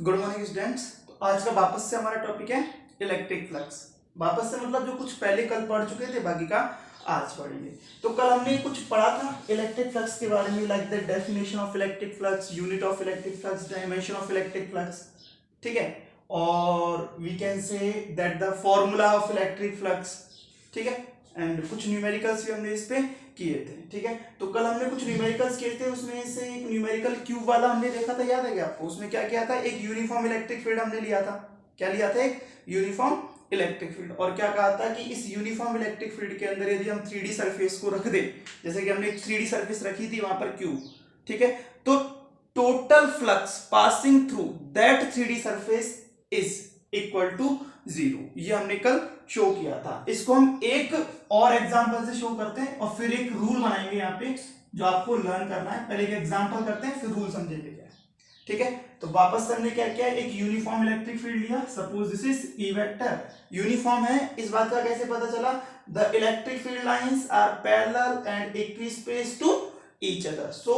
Good morning students. तो आज का वापस से हमारा टॉपिक है इलेक्ट्रिक फ्लक्स। वापस से मतलब जो कुछ पहले कल पढ़ चुके थे बाकी का आज पढ़ेंगे। तो कल हमने कुछ पढ़ा था इलेक्ट्रिक फ्लक्स के बारे में, like the definition of electric flux, unit of electric flux, dimension of electric flux, ठीक है, और we can say that the formula of electric flux, ठीक है, एंड कुछ न्यूमेरिकल्स भी हमने इस पे किए थे, ठीक है। तो कल हमने कुछ न्यूमेरिकल्स किए थे, उसमें से एक न्यूमेरिकल क्यूब वाला हमने देखा था, याद है क्या आपको? उसमें क्या किया था, एक यूनिफॉर्म इलेक्ट्रिक फील्ड हमने लिया था। क्या लिया था? एक यूनिफॉर्म इलेक्ट्रिक फील्ड। और क्या कहा था कि इस यूनिफॉर्म इलेक्ट्रिक फील्ड के अंदर यदि हम 3D सरफेस को रख दे, जैसे कि हमने एक 3D सरफेस रखी थी वहां पर क्यूब, ठीक है, तो total flux passing through that 3D surface is equal to 0। ये हमने कल शो किया था। इसको हम एक और एग्जांपल से शो करते हैं और फिर एक रूल बनाएंगे यहाँ पे जो आपको लर्न करना है। पहले एक एग्जांपल करते हैं फिर रूल समझेंगे क्या है, ठीक है। तो वापस से हमने क्या किया, एक यूनिफॉर्म इलेक्ट्रिक फील्ड लिया। Suppose this is E vector, uniform है। इस बात का कैसे पता चला? The electric field lines are parallel and equispaced to each other, so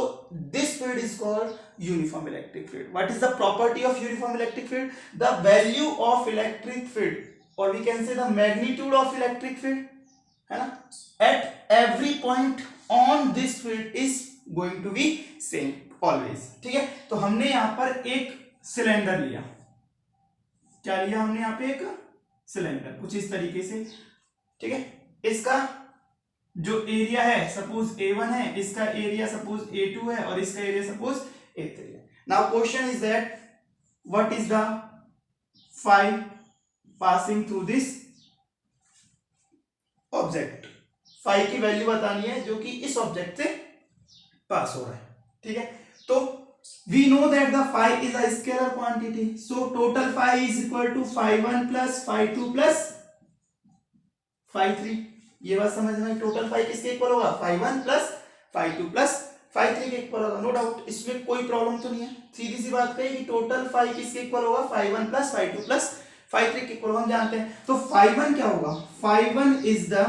this field is called uniform electric field. What is the property of uniform electric field? The value of electric field, or we can say the magnitude of electric field, है ना, at every point on this field is going to be same always, ठीक है। तो हमने यहां पर एक cylinder लिया। क्या लिया हमने यहां पे? एक सिलेंडर, कुछ इस तरीके से, ठीक है। इसका जो एरिया है सपोज A1 है, इसका एरिया सपोज A2 है और इसका एरिया सपोज A3 है। Now question is that what is the phi passing through this object. phi की वैल्यू बतानी है जो कि इस ऑब्जेक्ट से पास हो रहा है, ठीक है। तो we know that the phi is a scalar quantity, so total phi is equal to phi1 plus phi2 plus phi3। ये बात समझ में? टोटल फाई किसके इक्वल होगा? phi1 plus phi2 plus phi3 के इक्वल होगा। नो डाउट, इसमें कोई प्रॉब्लम तो नहीं है। सीधी सी बात कही कि टोटल फाई किसके इक्वल होगा? phi1 plus phi2 plus phi3 के इक्वल हम जानते हैं। तो phi1 क्या होगा? phi1 is the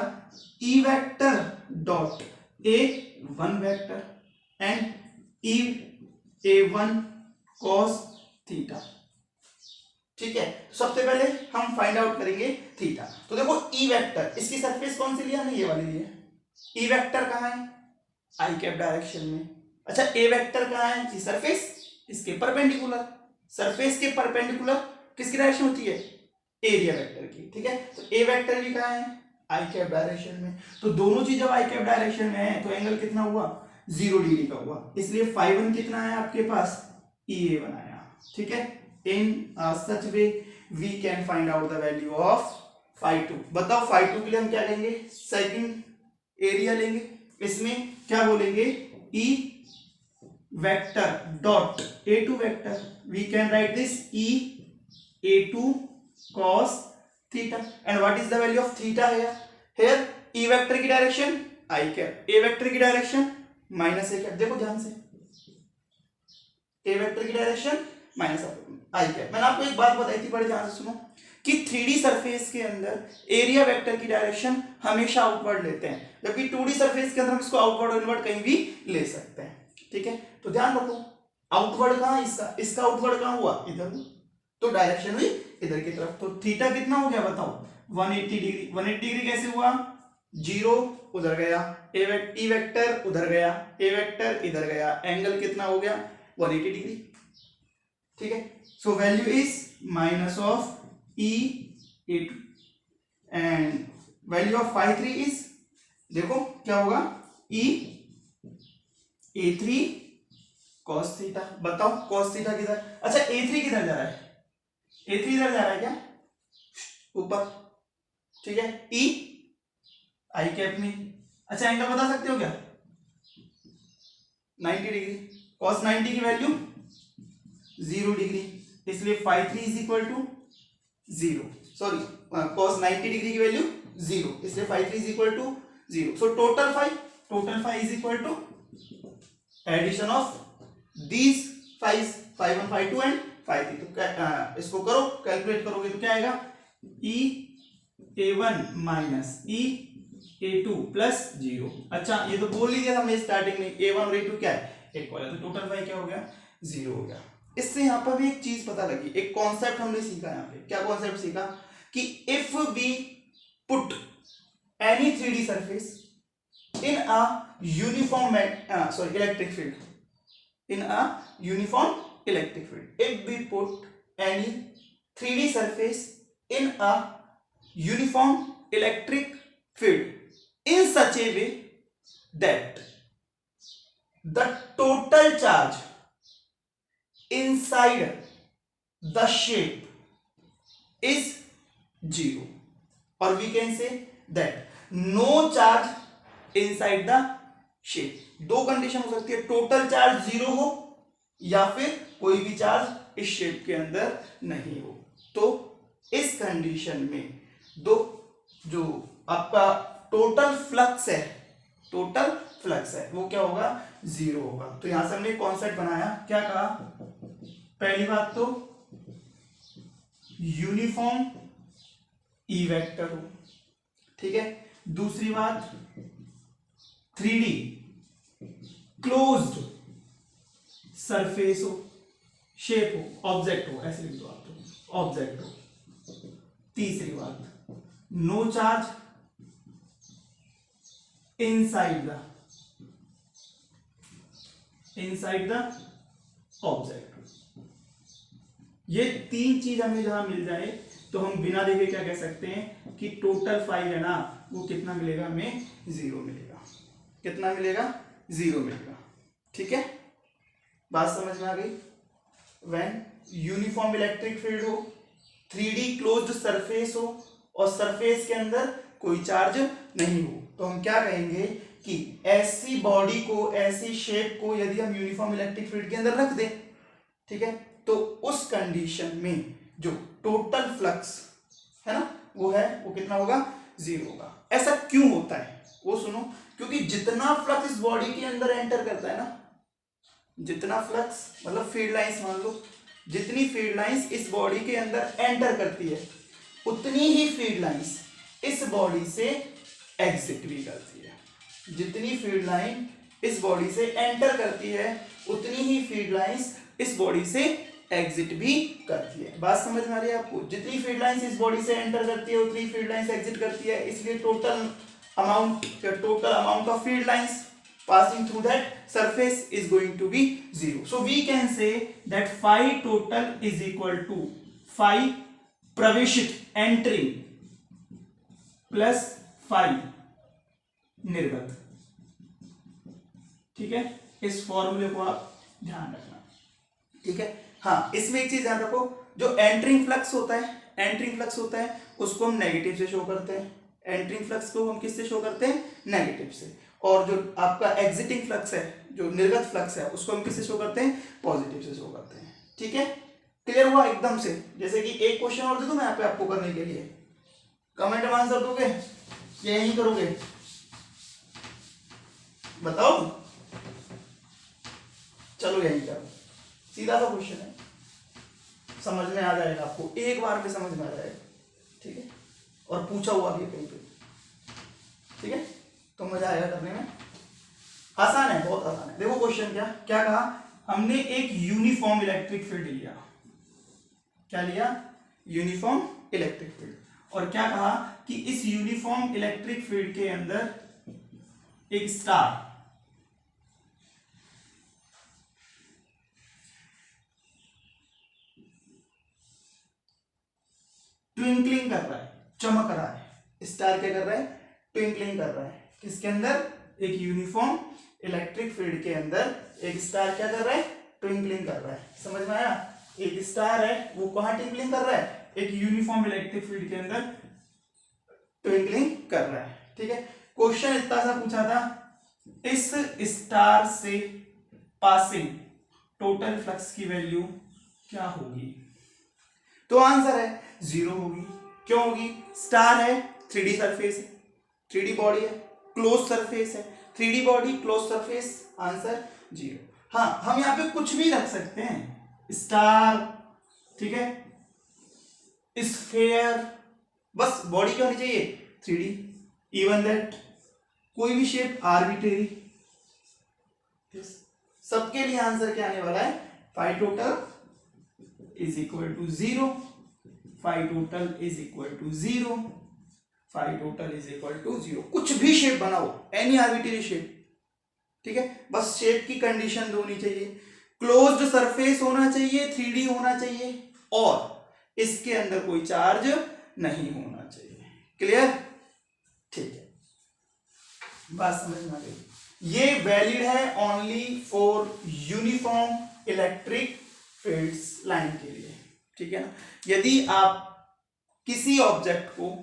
E vector dot a1 vector and E a1 cos theta, ठीक है। सबसे पहले हम फाइंड आउट करेंगे थीटा। तो देखो ई वेक्टर, इसकी सरफेस कौन सी लिया? हमने ये वाली ली है। ई वेक्टर कहाँ है? आई कैप डायरेक्शन में। अच्छा, ए वेक्टर कहाँ है? सरफेस इसके परपेंडिकुलर। सरफेस के परपेंडिकुलर किसकी डायरेक्शन होती है? एरिया वेक्टर की, ठीक है। तो ए वेक्टर भी कहाँ है? आई कैप डायरेक्शन में। तो दोनों चीज जब आई कैप डायरेक्शन में है तो एंगल कितना हुआ? 0 डिग्री का हुआ। इसलिए phi1 कितना है आपके पास? EA1 आया, ठीक है। In such way we can find out the value of phi2। बताओ phi2 के लिए हम क्या लेंगे? सेकंड एरिया लेंगे। इसमें क्या बोलेंगे? E vector dot A2 vector. We can write this E A2 cos theta and what is the value of theta here? Here E vector की direction I cap, A vector की direction minus A cap। देखो ध्यान से, A vector की direction minus I cap. मैंने आपको एक बात बताई थी, बड़े ध्यान से सुनो, कि 3D सरफेस के अंदर एरिया वेक्टर की डायरेक्शन हमेशा आउटवर्ड लेते हैं, जबकि 2D सरफेस के अंदर हम इसको आउटवर्ड और इनवर्ड कहीं भी ले सकते हैं, ठीक है। तो ध्यान रखो, आउटवर्ड कहाँ? इसका आउटवर्ड कहाँ हुआ? इधर, तो डायरेक्शन हुई इधर की तरफ। तो थीटा कितना हो गया बताओ? 180 डिग्री। 180 डिग्री कैसे हुआ? 0 उधर गया, ई वेक्टर उधर गया, ए वेक्टर इधर गया, एंगल कितना हो गया? 180 डिग्री, ठीक है। So value is minus of E A2 and value of phi3 is, देखो क्या होगा? ई A3 cos थीटा। बताओ cos थीटा किधर? अच्छा, A3 किधर जा रहा है? A3 इधर जा रहा है क्या? ऊपर, ठीक है, ई आई कैप में। अच्छा, एंगल बता सकते हो क्या? 90 डिग्री। cos 90 की वैल्यू 0 डिग्री, इसलिए phi3 is equal to 0। Sorry, cos 90 degree की वैल्यू 0, इसलिए phi3 is equal to 0। So total phi is equal to addition of these phi's, phi1 phi2 and phi3। तो इसको करो, कैलकुलेट करोगे तो क्या आएगा? E A1 minus E A2 plus 0। अच्छा, ये तो बोल ही दिया हमने स्टार्टिंग में, A1 और A2 क्या है? इक्वल है, तो टोटल फाई क्या हो गया? 0 हो गया। इससे यहाँ पर भी एक चीज पता लगी, एक कॉन्सेप्ट हमने सीखा यहाँ पे। क्या कॉन्सेप्ट सीखा कि if we put any 3D surface in a uniform electric field, in a uniform electric field, if we put any 3D surface in a uniform electric field in such a way that the total charge inside the shape is zero, or we can say that no charge inside the shape. दो condition हो सकती है, total charge zero हो या फिर कोई भी charge इस शेप के अंदर नहीं हो। तो इस कंडीशन में दो जो आपका टोटल फ्लक्स है वो क्या होगा, जीरो होगा। तो यहां से हमने कॉन्सेप्ट बनाया, क्या कहा, पहली बात तो यूनिफॉर्म ई वेक्टर हो, ठीक है। दूसरी बात 3D क्लोज्ड सरफेस हो, शेप हो, ऑब्जेक्ट हो, ऐसे लिख दो आप तो, ऑब्जेक्ट हो। तीसरी बात no charge inside the object. ये तीन चीज हमें जहां मिल जाए तो हम बिना देखे क्या कह सकते हैं कि टोटल फाइल है ना, वो कितना मिलेगा, हमें जीरो मिलेगा। कितना मिलेगा, जीरो मिलेगा, ठीक है। बात समझ में आ गई। व्हेन यूनिफॉर्म इलेक्ट्रिक फील्ड हो, 3D क्लोज्ड सरफेस हो और सरफेस के अंदर कोई चार्ज नहीं हो, तो हम क्या कहेंगे कि ऐसी बॉडी को, ऐसी शेप को यदि हम यूनिफॉर्म इलेक्ट्रिक फील्ड के अंदर रख दें, ठीक है, तो उस कंडीशन में जो टोटल फ्लक्स है ना वो कितना होगा, जीरो होगा। ऐसा क्यों होता है वो सुनो, क्योंकि जितना फ्लक्स इस बॉडी के अंदर एंटर करता है ना, जितना फ्लक्स मतलब फील्ड लाइंस मान लो, जितनी फील्ड लाइंस इस बॉडी के अंदर एंटर करती है उतनी ही फील्ड लाइंस इस बॉडी से एग्जिट भी करती है। जितनी फील्ड लाइन इस बॉडी से एंटर करती है उतनी ही फील्ड लाइंस इस बॉडी से एग्जिट भी करती है। बात समझ में आ रही है आपको? जितनी फील्ड लाइंस इस बॉडी से एंटर करती है उतनी फील्ड लाइंस एग्जिट करती है, इसलिए total amount of field lines passing through that surface is going to be zero. So we can say that phi total is equal to phi प्रवेशित entering plus phi निर्गत, ठीक है। इस फॉर्मूले को आप ध्यान रखना, ठीक है। हाँ, इसमें एक चीज ध्यान रखो, जो एंटरिंग फ्लक्स होता है उसको हम नेगेटिव से शो करते हैं। एंट्रिंग फ्लक्स को हम किससे शो करते हैं, नेगेटिव से। और जो आपका एग्जिटिंग फ्लक्स है, जो निर्गत फ्लक्स है, उसको हम किससे शो करते हैं, पॉजिटिव से शो करते हैं, ठीक है। क्लियर हुआ एकदम से? जैसे कि एक क्वेश्चन और दे दूं मैं यहाँ पे आपको करने के लिए, कमेंट में आंसर दोगे या यही करोगे, बताओ। चलो यही करो, सीधा सा क्वेश्चन है, समझ में आ जाएगा आपको, एक बार में समझ में आ जाएगा, ठीक है। और पूछा हुआ भी कहीं पे, ठीक है, तो मजा आएगा करने में। आसान है, बहुत आसान है। देखो क्वेश्चन क्या कहा, हमने एक यूनिफॉर्म इलेक्ट्रिक फील्ड लिया। क्या लिया, यूनिफॉर्म इलेक्ट्रिक फील्ड। और क्या कहा कि इस यूनिफॉर्म इलेक्ट्रिक फील्ड के अंदर एक स्टार ट्विंकलिंग कर रहा है, चमक रहा है। स्टार क्या कर रहा है, ट्विंकलिंग कर रहा है। किसके अंदर, एक यूनिफॉर्म इलेक्ट्रिक फील्ड के अंदर एक स्टार क्या कर रहा है, ट्विंकलिंग कर रहा है। समझ में आया? एक स्टार है, वो कहां ट्विंकलिंग कर रहा है, एक यूनिफॉर्म इलेक्ट्रिक फील्ड के अंदर ट्विंकलिंग कर रहा है, ठीक है। क्वेश्चन इतना सा पूछा था, इस स्टार से पासिंग टोटल फ्लक्स की वैल्यू क्या होगी, तो आंसर है जीरो होगी। क्यों होगी, स्टार है, 3D सरफेस है, 3D बॉडी है, क्लोज सरफेस है, 3D body close surface, answer zero. हाँ, हम यहाँ पे कुछ भी रख सकते हैं, स्टार, ठीक है, स्फीयर, बस बॉडी क्या होनी चाहिए, 3D, इवन दैट कोई भी शेप आर्बिट्रेरी। सबके लिए आंसर क्या आने वाला है, phi total is equal to 0, phi total is equal to 0, phi total is equal to 0। कुछ भी शेप बनाओ, एनी आर्बिट्री शेप, ठीक है, बस शेप की कंडीशन होनी चाहिए, क्लोज्ड सरफेस होना चाहिए, 3D होना चाहिए, और इसके अंदर कोई चार्ज नहीं होना चाहिए। क्लियर? ठीक है, बात समझ में आ गई। ये वैलिड है only for uniform electric fields line के लिए, ठीक है ना। यदि आप किसी ऑब्जेक्ट को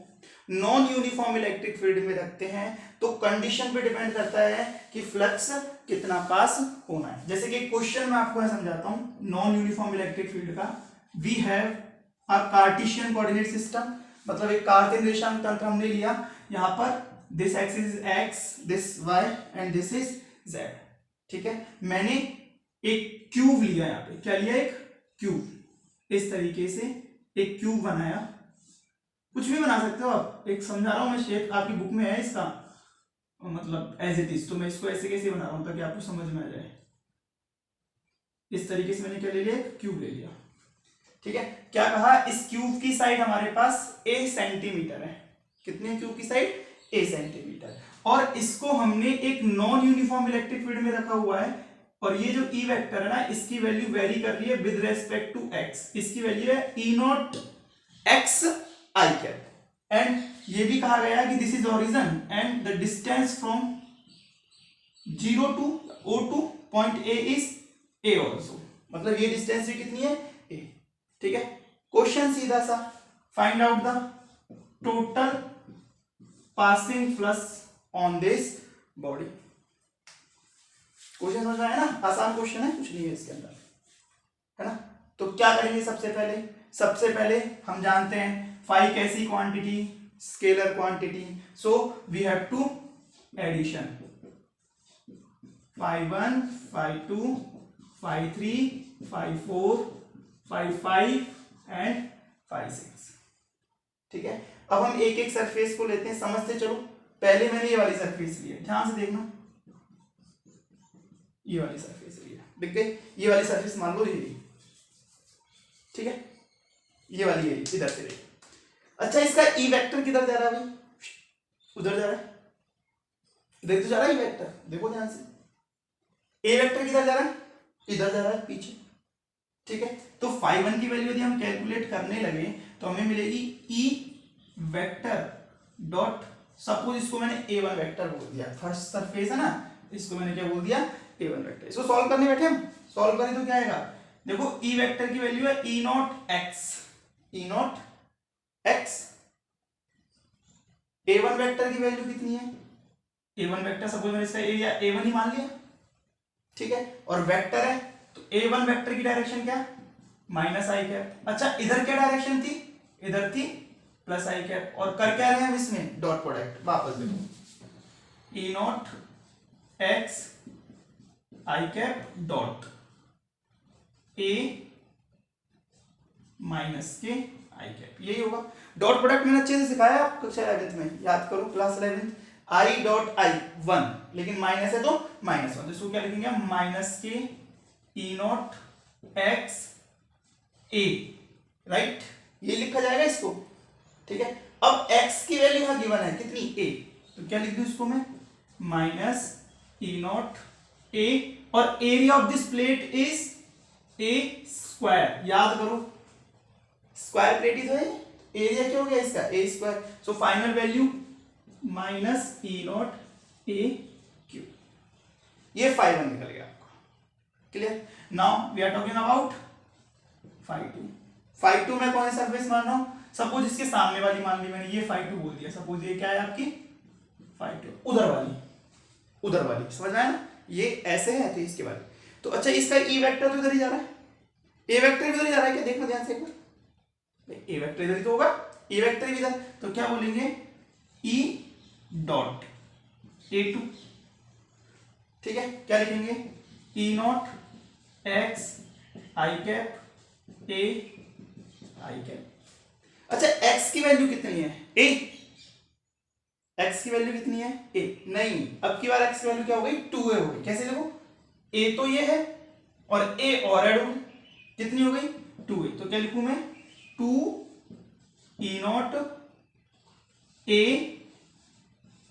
नॉन यूनिफॉर्म इलेक्ट्रिक फील्ड में रखते हैं तो कंडीशन पे डिपेंड करता है कि फ्लक्स कितना पास होना है। जैसे कि क्वेश्चन में आपको मैं समझाता हूं नॉन यूनिफॉर्म इलेक्ट्रिक फील्ड का। We have a Cartesian coordinate system, मतलब एक कार्तेय निर्देशांक तंत्र हमने लिया। यहाँ पर this axis is x, this y and this is z, ठीक है। मैंने एक क्यूब लिया, यहाँ पे क्या लिया, एक क्यूब, इस तरीके से एक क्यूब बनाया। कुछ भी बना सकते हो आप, एक समझा रहा हूं मैं, शेप आपकी बुक में है इसका, मतलब एज इट इज, तो मैं इसको ऐसे कैसे बना रहा हूं ताकि आपको समझ में आ जाए। इस तरीके से मैंने क्या ले लिया, क्यूब ले लिया, ठीक है। क्या कहा, इस क्यूब की साइड हमारे पास a सेंटीमीटर है। कितने क्यूब की साइड, a सेंटीमीटर, और इसको हमने एक नॉन यूनिफॉर्म इलेक्ट्रिक फील्ड में रखा हुआ है। और ये जो E वेक्टर है ना, इसकी वैल्यू वेरी कर रही है विद रेस्पेक्ट टू x। इसकी वैल्यू है E naught x I cap, and ये भी कहा गया कि this is origin and the distance from 0 to O2 point A is A also, मतलब ये डिस्टेंस भी कितनी है, A, ठीक है। क्वेश्चन सीधा सा, find out the total passing flux on this body. Question समझ में आया ना, आसान क्वेश्चन है, कुछ नहीं है इसके अंदर, है ना। तो क्या करेंगे, सबसे पहले हम जानते हैं फाई कैसी quantity, scalar quantity, so we have to addition, phi 1, phi 2, phi 3, phi 4, phi 5 and phi 6, ठीक है। अब हम एक एक सरफेस को लेते हैं, समझते चलो। पहले मैंने ये वाली सरफेस ली है, ध्यान से देखना, ये वाली सरफेस ली है, देख गए, ये वाली सरफेस मान लो ये, ठीक है, ये वाली है, इधर से देख। अच्छा, इसका ई वेक्टर किधर जा रहा है भाई, उधर जा रहा है, इधर तो जा रहा है ई वेक्टर, देखो ध्यान से। ए वेक्टर किधर जा रहा है, इधर जा रहा है पीछे, ठीक है। तो फाई 1 की वैल्यू यदि हम कैलकुलेट करने लगे तो हमें मिलेगी ई वेक्टर डॉट, सपोज इसको मैंने A1 वेक्टर बोल दिया, फर्स्ट सरफेस है ना, इसको मैंने क्या बोल दिया, A1 वेक्टर। इसको सॉल्व करने बैठे हम, सॉल्व करें तो क्या आएगा, देखो ई वेक्टर की वैल्यू है E naught x, E naught x, A1 vector की वैल्यू कितनी है, A1 वेक्टर सपोज मैंने इसका एरिया A1 ही मान लिया, ठीक है, और वेक्टर है तो A1 वेक्टर की डायरेक्शन क्या, माइनस आई कैप। अच्छा, इधर क्या डायरेक्शन थी, इधर थी प्लस आई कैप, और कर क्या रहे हैं हम इसमें, डॉट प्रोडक्ट। वापस देखो, E naught x I cap dot A minus के आई कैप, यही होगा। डॉट प्रोडक्ट मैंने अच्छे से सिखाया आपको कक्षा 11th में, याद करो, class 11th। I dot I 1, लेकिन माइनस है तो माइनस 1, तो इसको क्या लिखेंगे, माइनस के ई नॉट एक्स ए, राइट, ये लिखा जाएगा इसको, ठीक है। अब x की वैल्यू यहां गिवन है कितनी, a, तो क्या लिख दूं इसको मैं, माइनस ई नॉट a, और area of this plate is a square, याद करो स्क्वायर प्लेट ही तो है, एरिया क्या हो गया इसका, a square. So final value minus E naught a cube, ये फाई 1 निकल गया आपका, clear. Now we are talking about phi 2। Phi 2 में कौन सी सरफेस मान रहा हूं, सपोज इसके सामने वाली मान ली मैंने, ये फाई 2 बोल दिया, सपोज ये क्या है आपकी फाई 2, उधर वाली, समझ में आया ना, ये ऐसे है तो इसके वाली। तो अच्छा, इसका ई वेक्टर तो इधर ही जा रहा है, ए वेक्टर भी इधर ही जा रहा है क्या, देखो ध्यान से एक बार, ए वेक्टर इधर ही तो होगा, ए वेक्टर भी इधर, तो क्या बोलेंगे, ई डॉट A2, ठीक है। क्या लिखेंगे, E naught X I cap A I cap. अच्छा, x की वैल्यू कितनी है, a, x की वैल्यू कितनी है, a, नहीं, अब की बार x की वैल्यू क्या हो गई, 2a हो गई। कैसे देखो, a तो ये है और a और ऐड हो गई, कितनी हो गई, 2a, तो क्या लिखूं मैं, 2E0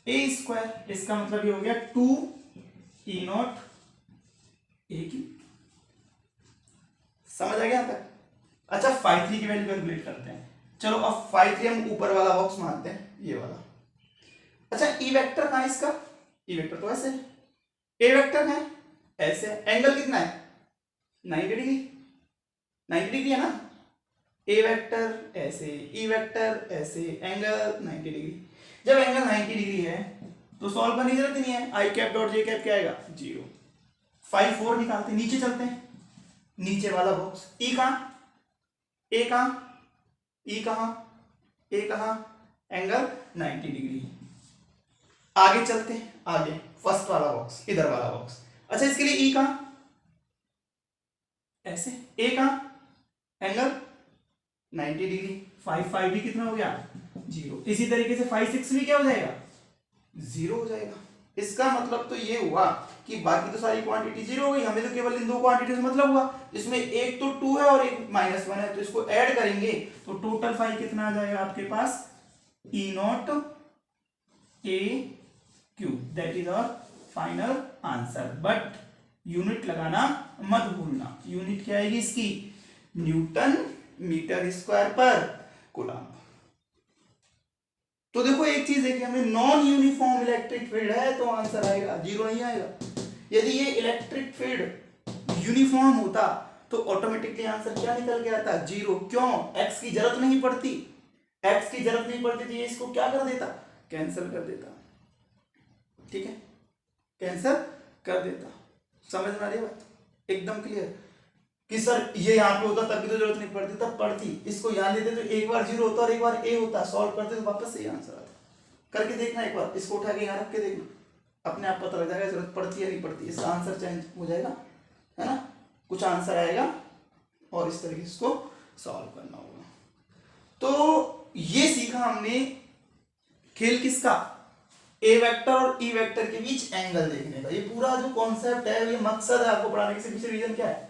a स्क्वायर, इसका मतलब ये हो गया 2E0 a3। समझ आ गया तक? अच्छा फाई 3 की वैल्यू कैलकुलेट करते हैं। चलो अब फाई 3 हम ऊपर वाला बॉक्स मानते हैं, ये वाला। अच्छा ई वेक्टर कहाँ है इसका, ई वेक्टर तो ऐसे है, ए वेक्टर है ऐसे, एंगल कितना है 90 डिग्री, 90 डिग्री है ना, ए वेक्टर ऐसे, ई वेक्टर ऐसे, एंगल 90 डिग्री। जब एंगल 90 डिग्री है तो सॉल्व करने की जरूरत नहीं है, आई कैप डॉट जे कैप क्या आएगा 0। 5 4 निकालते हैं, नीचे चलते हैं, नीचे वाला बॉक्स, ई कहाँ, ए कहाँ, ई कहाँ, ए कहाँ, एंगल 90 डिग्री। आगे चलते हैं, आगे फर्स्ट वाला बॉक्स, इधर वाला बॉक्स। अच्छा इसके लिए ई कहाँ, ऐसे, ए कहाँ, एंगल 90 डिग्री। 5 5 भी कितना हो गया 0। इसी तरीके से 5 6 भी क्या हो जाएगा 0 हो जाएगा। इसका मतलब तो ये हुआ कि बाकी तो सारी क्वांटिटी 0 हो गई, हमें तो केवल इन दो क्वांटिटी से मतलब हुआ, इसमें एक तो 2 है और एक -1 है, तो इसको ऐड करेंगे तो टोटल 5 कितना आ जाएगा आपके पास, E0 a3, that is our final answer. But unit लगाना मत भूलना, यूनिट क्या आएगी इसकी, न्यूटन मीटर स्क्वायर पर कूलम्ब। तो देखो एक चीज है कि हमें नॉन यूनिफॉर्म इलेक्ट्रिक फील्ड है तो आंसर आएगा 0 नहीं आएगा। यदि ये इलेक्ट्रिक फील्ड यूनिफॉर्म होता तो ऑटोमेटिकली आंसर क्या निकल के आता 0। क्यों, एक्स की जरूरत नहीं पड़ती, एक्स की जरूरत नहीं पड़ती तो ये इसको क्या कर देता, कैंसिल कर देता। ठीक है, कैंसिल कर देता। समझ में आ रही है बात, एकदम क्लियर कि सर ये यहाँ पे होता तब भी तो जरूरत नहीं पड़ती, तब पड़ती। इसको यहाँ देते तो एक बार 0 होता और एक बार a होता, सॉल्व करते तो वापस से आंसर आता। करके देखना एक बार, इसको उठा के यहाँ रख के देखना, अपने आप पता लग जाएगा जरूरत पड़ती है नहीं पड़ती, इसका आंसर चेंज हो जाएगा, है ना, कुछ आंसर आएगा और इस तरीके से इसको सॉल्व करना होगा। तो ये सीखा हमने खेल किसका, ए वेक्टर और ई वेक्टर के बीच एंगल देखने का। ये पूरा जो कॉन्सेप्ट है, ये मकसद है आपको पढ़ाने के पीछे, रीजन क्या है,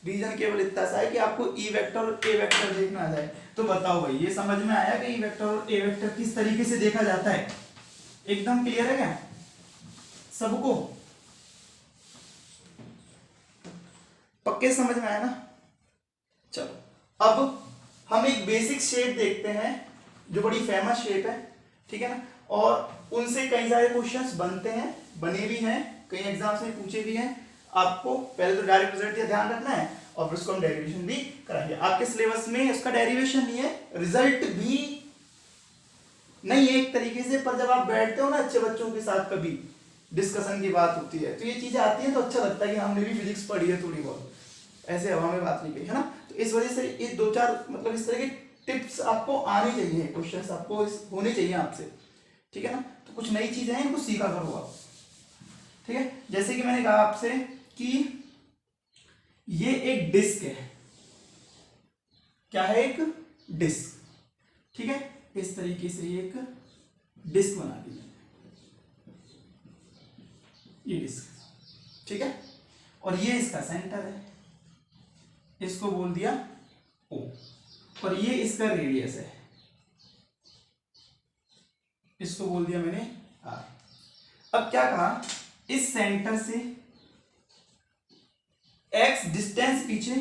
रीजन केवल इतना सा है कि आपको ई वेक्टर और ए वेक्टर देखना आ जाए। तो बताओ भाई ये समझ में आया कि ई वेक्टर और ए वेक्टर किस तरीके से देखा जाता है, एकदम क्लियर है क्या सबको, पक्के समझ में आया ना। चलो अब हम एक बेसिक शेप देखते हैं जो बड़ी फेमस शेप है, ठीक है ना, और उनसे कई सारे क्वेश्चंस बनते हैं, बने भी हैं, कई एग्जाम्स में पूछे भी हैं। आपको पहले तो डायरेक्ट रिजल्ट का ध्यान रखना है और फिर उसको हम डेरिवेशन भी कराएंगे। आपके सिलेबस में उसका डेरिवेशन नहीं है, रिजल्ट भी नहीं है एक तरीके से, पर जब आप बैठते हो ना अच्छे बच्चों के साथ, कभी डिस्कशन की बात होती है तो ये चीजें आती हैं तो अच्छा लगता है कि हमने भी फिजिक्स पढ़ी है थोड़ी बहुत, ऐसे हवा में बात नहीं कही है ना। तो इस वजह से ये 2-4 मतलब इस तरह के टिप्स आपको आनी चाहिए, क्वेश्चंस आपको होने चाहिए आपसे, ठीक है ना। तो कुछ नई चीजें हैं, इनको सीखा करो आप, ठीक है। जैसे कि मैंने कहा आपसे कि ये एक डिस्क है, क्या है, एक डिस्क, ठीक है, इस तरीके से एक डिस्क बना दी मैंने, ये डिस्क, ठीक है, और ये इसका सेंटर है, इसको बोल दिया O, और ये इसका रेडियस है, इसको बोल दिया मैंने R। अब क्या कहा, इस सेंटर से x डिस्टेंस पीछे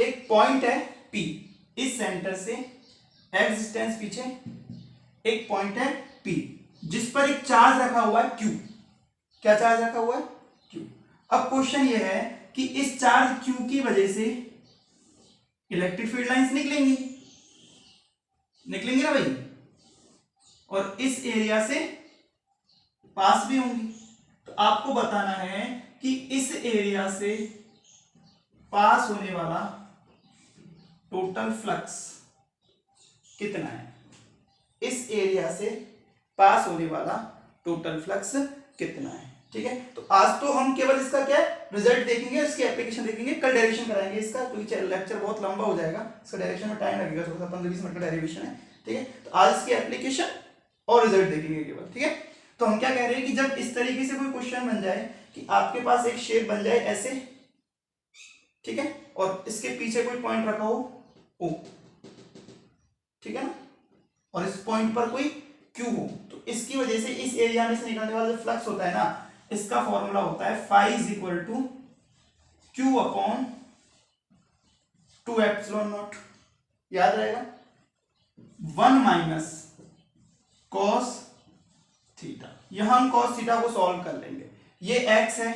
एक पॉइंट है P, इस सेंटर से x डिस्टेंस पीछे एक पॉइंट है P जिस पर एक चार्ज रखा हुआ है Q। क्या चार्ज रखा हुआ है Q। अब क्वेश्चन ये है कि इस चार्ज Q की वजह से इलेक्ट्रिक फील्ड लाइंस निकलेंगी, निकलेंगी ना भाई, और इस एरिया से पास भी होंगी। तो आपको बताना है कि इस एरिया से पास होने वाला टोटल फ्लक्स कितना है, इस एरिया से पास होने वाला टोटल फ्लक्स कितना है, ठीक है। तो आज तो हम केवल इसका क्या रिजल्ट देखेंगे, इसकी एप्लीकेशन देखेंगे, कल डेरिवेशन कराएंगे इसका, क्योंकि लेक्चर बहुत लंबा हो जाएगा, इसका डेरिवेशन में टाइम लगेगा, थोड़ा सा 15-20 मिनट का डेरिवेशन है, ठीक है। तो आज इसकी एप्लीकेशन और रिजल्ट देखेंगे केवल, ठीक है। तो हम क्या कह रहे हैं कि जब इस तरीके से कोई क्वेश्चन बन जाए कि आपके पास एक शेप बन जाए ऐसे, ठीक है, और इसके पीछे कोई पॉइंट रखा हो ओ, ठीक है ना, और इस पॉइंट पर कोई क्यू हो, तो इसकी वजह से इस एरिया में से निकलने वाला जो फ्लक्स होता है ना, इसका फॉर्मूला होता है phi is equal to Q upon 2 epsilon naught. याद रहेगा, 1 माइनस कॉस थीटा। यहां हम कॉस थीटा को सॉल्व कर लेंगे। ये एक्स है,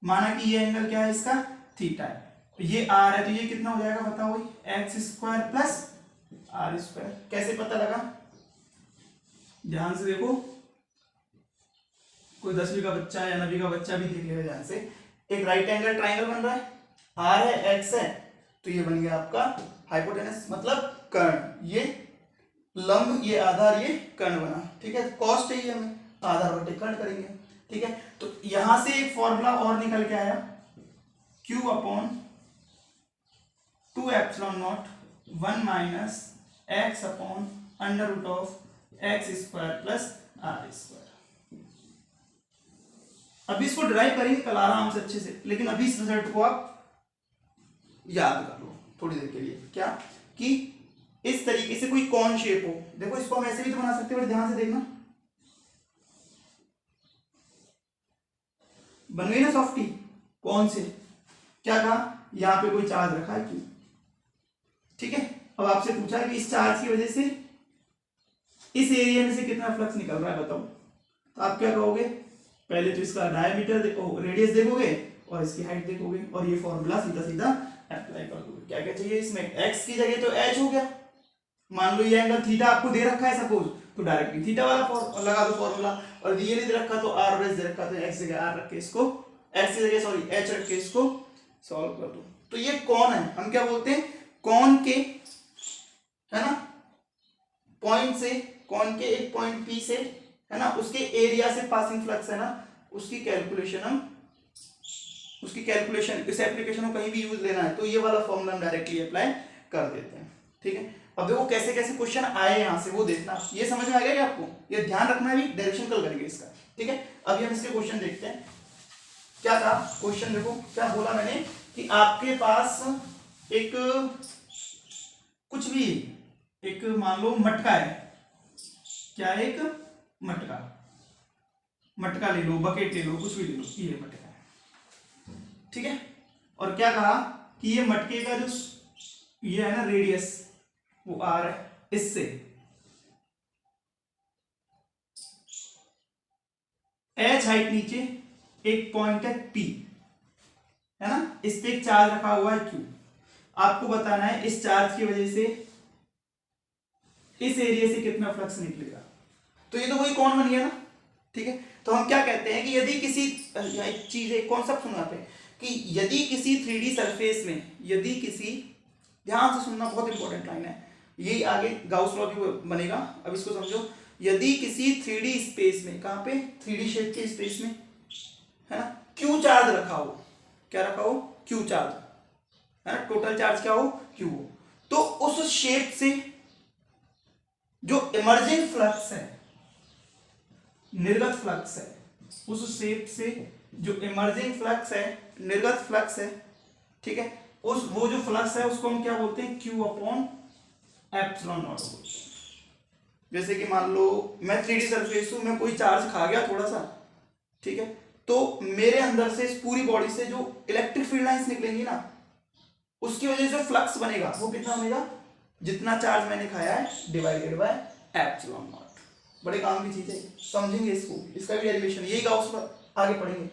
माना कि ये एंगल क्या है इसका, थीटा है, तो ये आर है, तो ये कितना हो जाएगा बताओ, x square plus r square. कैसे पता लगा, ध्यान से देखो, कोई 10वीं का बच्चा या 9वीं का बच्चा भी देख लेगा ध्यान से। एक राइट एंगल ट्राइंगल बन रहा है, आर है एक्स है, तो ये बन गया आपका हाइपोटेनस मतलब कर्ण, ये लंब, ये आधार, ये कर्ण बना, ठीक है। कॉस चाहिए हमें, आधार बटे कर्ण करेंगे, ठीक है। तो यहां से एक फॉर्मूला और निकल के आया, Q upon 2 epsilon naught 1 minus x upon under root of x square plus r square. अभी इसको ड्राइव करेंगे कल आराम से अच्छे से, लेकिन अभी इस रिजल्ट को आप याद कर लो थोड़ी देर के लिए। क्या कि इस तरीके से कोई कौन शेप हो, देखो इसको हम ऐसे भी तो बना सकते हैं, ध्यान से देखना, बन गई ना सॉफ्टी। कौन से, क्या कहा, यहां पे कोई चार्ज रखा है क्यों, ठीक है। अब आपसे पूछा है कि इस चार्ज की वजह से इस एरिया में से कितना फ्लक्स निकल रहा है बताओ, तो आप क्या कहोगे, पहले तो इसका डायमीटर देखो, रेडियस देखोगे और इसकी हाइट देखोगे, और ये फॉर्मूला सीधा सीधा अप्लाई कर दोगे। क्या क्या चाहिए इसमें, एक्स की जगह तो एच हो गया, मान लो ये एंगल थीटा आपको दे रखा है सपोज, तो डायरेक्टली थीटा वाला लगा दो फॉर्मूला, और ये नहीं दे रखा तो आर रेस दे रखा, तो एक्स जगह आर रख के इसको, एक्स की जगह सॉरी एच रख के इसको सॉल्व कर दो। तो ये कौन है, हम क्या बोलते हैं, कौन के, है ना, पॉइंट से, कौन के एक पॉइंट पी से, है ना, उसके एरिया से पासिंग फ्लक्स है ना, उसकी कैलकुलेशन हम, उसकी कैलकुलेशन, इस एप्लीकेशन को कहीं भी यूज लेना है तो ये वाला फॉर्मूला हम डायरेक्टली अप्लाई कर देते हैं, ठीक है। अब देखो कैसे कैसे क्वेश्चन आए यहां से, वो देखना, ये समझ में आ गया क्या आपको, ये ध्यान रखना, भी डायरेक्शन कल करेंगे इसका, ठीक है। अभी हम इसके क्वेश्चन देखते हैं। क्या था क्वेश्चन, देखो क्या बोला मैंने कि आपके पास एक कुछ भी, एक मान लो मटका है, क्या, एक मटका, मटका ले लो, बकेट ले लो, कुछ भी ले लो, ये मटका है, ठीक है। और क्या कहा कि ये मटके का जो ये है ना रेडियस, वो आर है, इससे एच हाइट नीचे एक पॉइंट है पी, है ना, इस पे एक चार्ज रखा हुआ है क्यू। आपको बताना है इस चार्ज की वजह से इस एरिया से कितना फ्लक्स निकलेगा। तो ये तो वही कौन बन गया ना, ठीक है। तो हम क्या कहते हैं कि यदि किसी, एक चीज, एक कॉन्सेप्ट सुना पे कि यदि किसी 3D सरफेस में, यदि किसी, ध्यान से सुनना, बहुत इंपॉर्टेंट लाइन है, यही आगे गाउस लॉ भी बनेगा, अब इसको समझो। यदि किसी 3D स्पेस में, कहां पे, 3D शेप के स्पेस में, है ना, क्यू चार्ज रखा हो, क्या रखा हो, क्यू चार्ज, है ना, टोटल चार्ज क्या हो, क्यू हो, तो उस शेप से जो इमर्जिंग फ्लक्स है, निर्गत फ्लक्स है, उस शेप से जो इमर्जिंग फ्लक्स है, निर्गत फ्लक्स है, ठीक है, उस वो जो फ्लक्स है उसको हम क्या बोलते हैं, क्यू अपॉन एप्सिलॉन नॉट बोलते हैं। जैसे कि मान लो मैं 3D सरफेस हूं, मैं कोई चार्ज खा गया थोड़ा सा, ठीक है, तो मेरे अंदर से, इस पूरी बॉडी से जो इलेक्ट्रिक फील्ड लाइंस निकलेंगी ना, उसकी वजह से फ्लक्स बनेगा, वो कितना बनेगा, जितना चार्ज मैंने खाया है डिवाइडेड बाय एप्सिलॉन नॉट। बड़े काम की चीज है, समझेंगे इसको, इसका भी डेरिवेशन यही गाउस पर आगे पढ़ेंगे,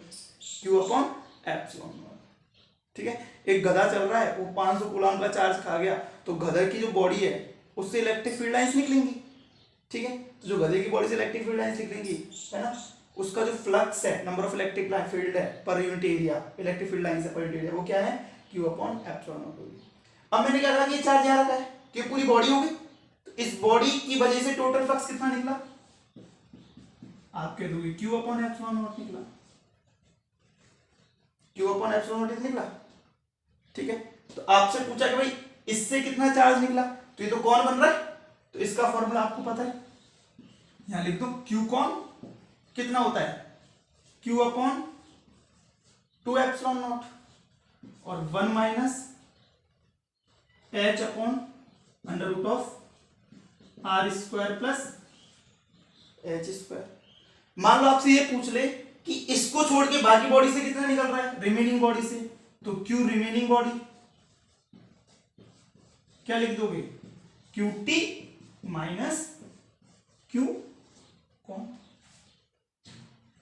क्यू अपॉन एप्सिलॉन नॉट, ठीक है। एक गधा चल रहा है, वो 500 कूलम का चार्ज खा गया, तो गधे की जो बॉडी है उससे इलेक्ट्रिक फील्ड लाइंस निकलेंगी, ठीक है। तो जो गधे की बॉडी से इलेक्ट्रिक फील्ड लाइंस निकलेंगी, है ना, उसका जो फ्लक्स है, नंबर ऑफ इलेक्ट्रिक फील्ड है per unit area, electric field lines है पर यूनिट एरिया, वो क्या है, क्यू अपॉन एप्सिलॉन नॉट होगी। अब मैंने क्या कहा कि ये चार्ज यहाँ रखा है, कि पूरी बॉडी होगी, तो इस बॉडी की वजह से टोटल फ्लक्स कितना निकला, आप कह दोगे क्यू अपॉन एप्सिलॉन नॉट निकला, क्यू अपॉन एप्सिलॉन नॉट निकला, ठीक है। तो आपसे पूछा कि भाई इससे कितना चार्ज निकला, तो ये तो कौन बन रहा है, तो इसका फॉर्मूला आपको पता है, यहां लिख दो, क्यू कौन कितना होता है q अपॉन 2 एप्सिलॉन नॉट और 1 minus h upon under root of r square plus h square. मान लो आपसे ये पूछ ले कि इसको छोड़ के बाकी बॉडी से कितना निकल रहा है, रिमेनिंग बॉडी से, तो q रिमेनिंग बॉडी क्या लिख दोगे, QT माइनस Q कौन।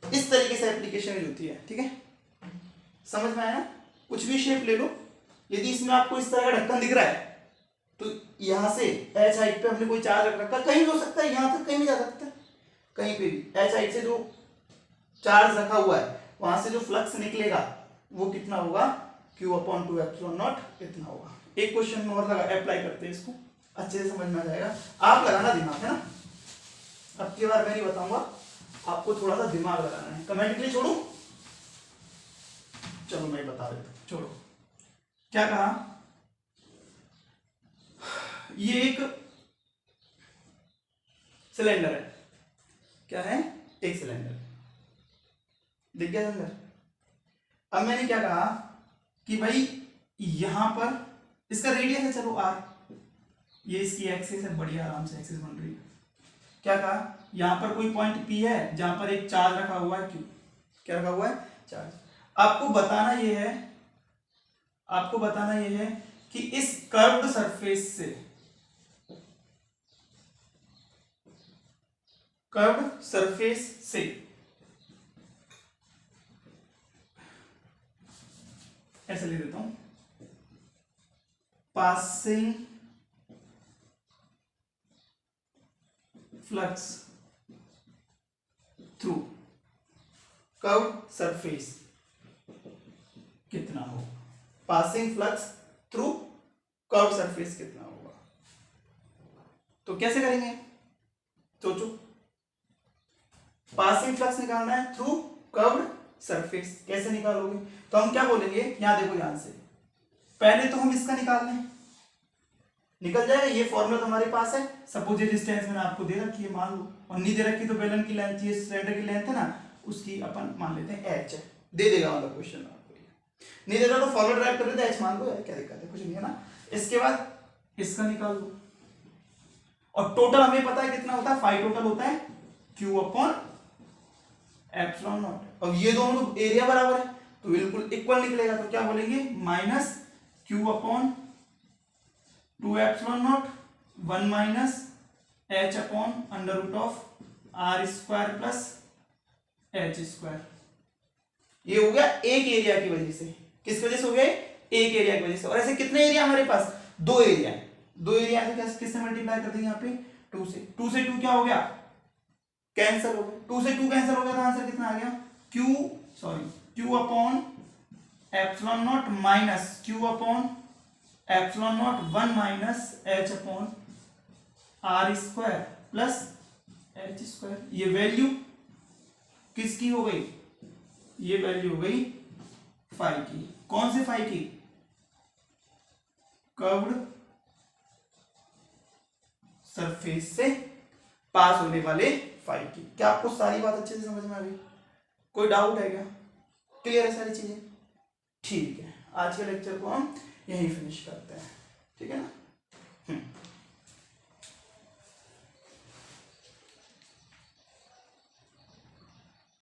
इस तरीके से एप्लीकेशन यूज होती है, ठीक है, समझ में आया ना। कुछ भी शेप ले लो, यदि इसमें आपको इस तरह का ढक्कन दिख रहा है तो यहां से एच हाइट पे हमने कोई चार्ज रख रखा, कहीं भी हो सकता है, यहां तक कहीं भी जा सकता है, कहीं पे भी एच हाइट से जो चार्ज रखा हुआ है वहां से जो फ्लक्स निकलेगा वो कितना होगा, Q अपॉन 2 एप्सिलॉन नॉट इतना होगा। एक क्वेश्चन और लगा अप्लाई करते हैं, इसको अच्छे से समझ में आ जाएगा। आप लगाना दिमाग, है ना, अब की बार मैं नहीं बताऊंगा, आपको थोड़ा सा दिमाग लगाना है। कमेंट के लिए छोड़ू, चलो मैं बता देता हूं, छोड़ो। क्या कहा, ये एक सिलेंडर है, क्या है, एक सिलेंडर दिख गया सिलेंडर। अब मैंने क्या कहा कि भाई यहां पर इसका रेडियस है, चलो r, ये इसकी एक्सिस है, बढ़िया आराम से एक्सिस बन रही है। क्या कहा, यहां पर कोई पॉइंट P है जहां पर एक चार्ज रखा हुआ है Q, क्या रखा हुआ है, चार्ज। आपको बताना ये है कि इस कर्व्ड सरफेस से ऐसे ले देता हूं, passing flux through curved surface कितना होगा, passing flux through curved surface कितना होगा। तो कैसे करेंगे, सोचो, पासिंग फ्लक्स निकालना है थ्रू कर्व्ड सरफेस, कैसे निकालोगे, तो हम क्या बोलेंगे, यहां देखो, ध्यान से, पहले तो हम इसका निकाल लें, निकल जाएगा, ये फॉर्मूला हमारे पास है। सपोज ये डिस्टेंस मैंने आपको दे रखी है, मान लो, और नहीं दे रखी तो बेलन की लेंथ, ये सिलेंडर की लेंथ है ना, उसकी अपन मान लेते हैं h, दे देगा मतलब क्वेश्चन आपको, नहीं देता तो फॉर्मूला ड्राइव कर देते h मान लो, क्या दिक्कत है, कुछ नहीं है ना। इसके बाद इसका निकाल लो, और टोटल हमें पता है कितना होता है, फाई टोटल होता है Q अपॉन एप्सिलॉन नॉट, और ये दोनों एरिया बराबर है तो बिल्कुल इक्वल निकलेगा, तो क्या बोलेंगे, minus Q upon 2 epsilon naught 1 minus h upon under root of r square plus h square. ये हो गया एक एरिया की वजह से, किस वजह से हो गया, एक एरिया की वजह से। और ऐसे कितने एरिया हमारे पास, दो एरिया से किससे मल्टीप्लाई कर देंगे, यहाँ पे 2 से, 2 से 2 क्या हो गया, कैंसिल हो गया, 2 से 2 कैंसिल हो गया, तो आंसर कितना आ गया, Q upon epsilon not minus Q upon epsilon naught 1 minus h upon r square plus h square. ये वैल्यू किसकी हो गई, ये वैल्यू हो गई फाई की, कौन से फाई की, कर्व्ड सरफेस से पास होने वाले फाई की। क्या आपको सारी बात अच्छे से समझ में आ गई, कोई डाउट है क्या, क्लियर है सारी चीजें, ठीक है। आज के लेक्चर को हम यहीं फिनिश करते हैं, ठीक है ना।